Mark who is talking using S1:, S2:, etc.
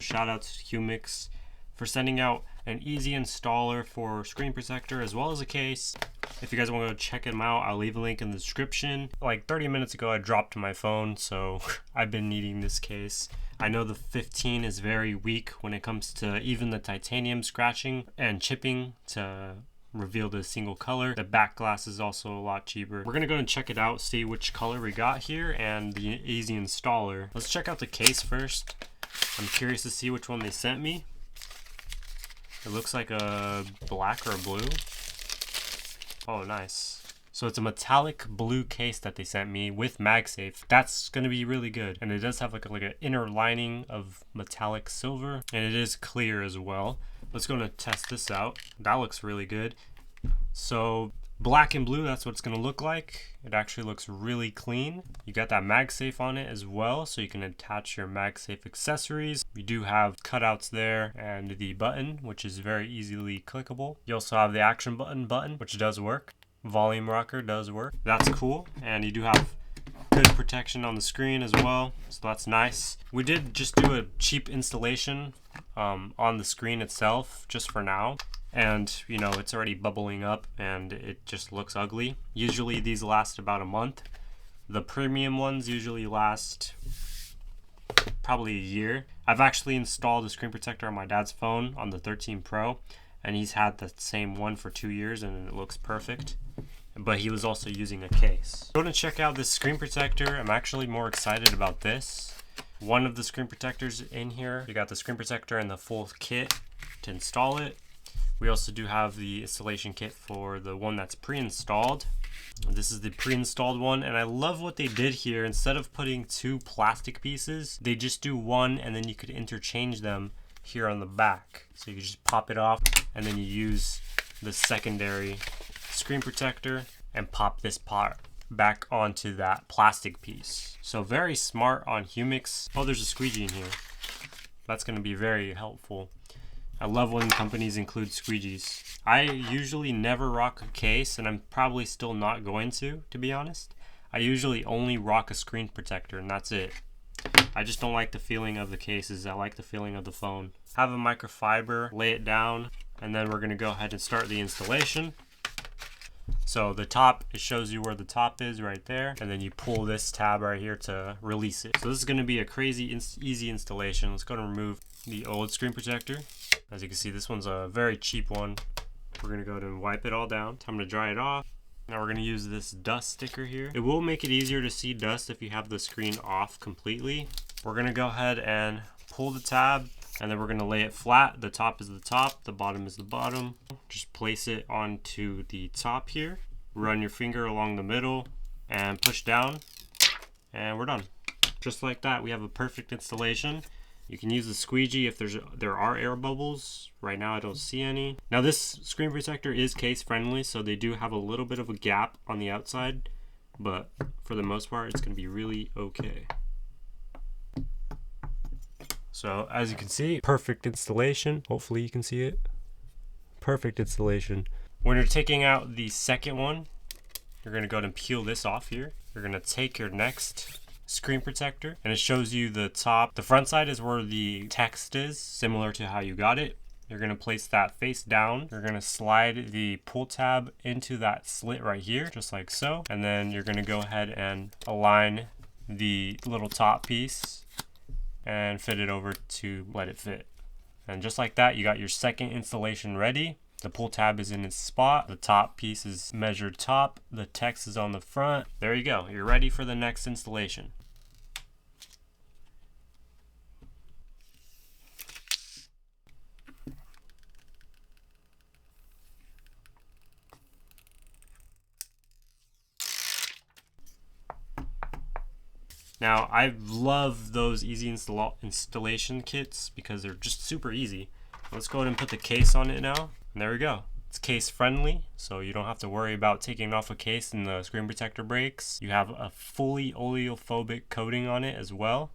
S1: Shout out to Humixx for sending out an easy installer for screen protector as well as a case. If you guys want to go check them out, I'll leave a link in the description. Like 30 minutes ago I dropped my phone, so I've been needing this case. I know the 15 is very weak when it comes to even the titanium scratching and chipping to reveal the single color. The back glass is also a lot cheaper. We're gonna go and check it out, see which color we got here and the easy installer. Let's check out the case first. I'm curious to see which one they sent me. It looks like a black or a blue. Oh, nice. So it's a metallic blue case that they sent me with magsafe. That's gonna be really good. And it does have like an inner lining of metallic silver, and it is clear as well. Let's go and test this out. That looks really good. So black and blue, that's what it's gonna look like. It actually looks really clean. You got that MagSafe on it as well, so you can attach your MagSafe accessories. You do have cutouts there and the button, which is very easily clickable. You also have the action button, which does work. Volume rocker does work. That's cool. And you do have good protection on the screen as well, so that's nice. We did just do a cheap installation on the screen itself just for now. And you know, it's already bubbling up and it just looks ugly. Usually these last about a month. The premium ones usually last probably a year. I've actually installed a screen protector on my dad's phone on the 13 Pro, and he's had the same one for 2 years and it looks perfect. But he was also using a case. Go and check out this screen protector. I'm actually more excited about this. One of the screen protectors in here, you got the screen protector and the full kit to install it. We also do have the installation kit for the one that's pre-installed. This is the pre-installed one, and I love what they did here. Instead of putting 2 plastic pieces, they just do one, and then you could interchange them here on the back. So you can just pop it off, and then you use the secondary screen protector and pop this part back onto that plastic piece. So very smart on Humixx. Oh, there's a squeegee in here. That's going to be very helpful. I love when companies include squeegees. I usually never rock a case, and I'm probably still not going to be honest. I usually only rock a screen protector, and that's it. I just don't like the feeling of the cases. I like the feeling of the phone. Have a microfiber, lay it down, and then we're going to go ahead and start the installation. So the top, it shows you where the top is right there, and then you pull this tab right here to release it. So this is going to be a crazy easy installation. Let's go and remove the old screen protector. As you can see, this one's a very cheap one. We're going to go ahead and wipe it all down. Time to dry it off. Now we're going to use this dust sticker here. It will make it easier to see dust if you have the screen off completely. We're going to go ahead and pull the tab, and then we're going to lay it flat. The top is the top, the bottom is the bottom. Just place it onto the top here. Run your finger along the middle and push down, and we're done. Just like that, we have a perfect installation. You can use the squeegee if there are air bubbles. Right now I don't see any. Now this screen protector is case friendly, so they do have a little bit of a gap on the outside, but for the most part it's going to be really okay. So as you can see, perfect installation. Hopefully you can see it. Perfect installation. When you're taking out the second one, you're going to go ahead and peel this off here. You're going to take your next screen protector, and it shows you the top. The front side is where the text is, similar to how you got it. You're going to place that face down. You're going to slide the pull tab into that slit right here, just like so. And then you're going to go ahead and align the little top piece and fit it over to let it fit. And just like that, you got your second installation ready. The pull tab is in its spot. The top piece is measured top. The text is on the front. There you go. You're ready for the next installation. Now, I love those easy installation kits because they're just super easy. Let's go ahead and put the case on it now. And there we go. It's case friendly, so you don't have to worry about taking off a case and the screen protector breaks. You have a fully oleophobic coating on it as well.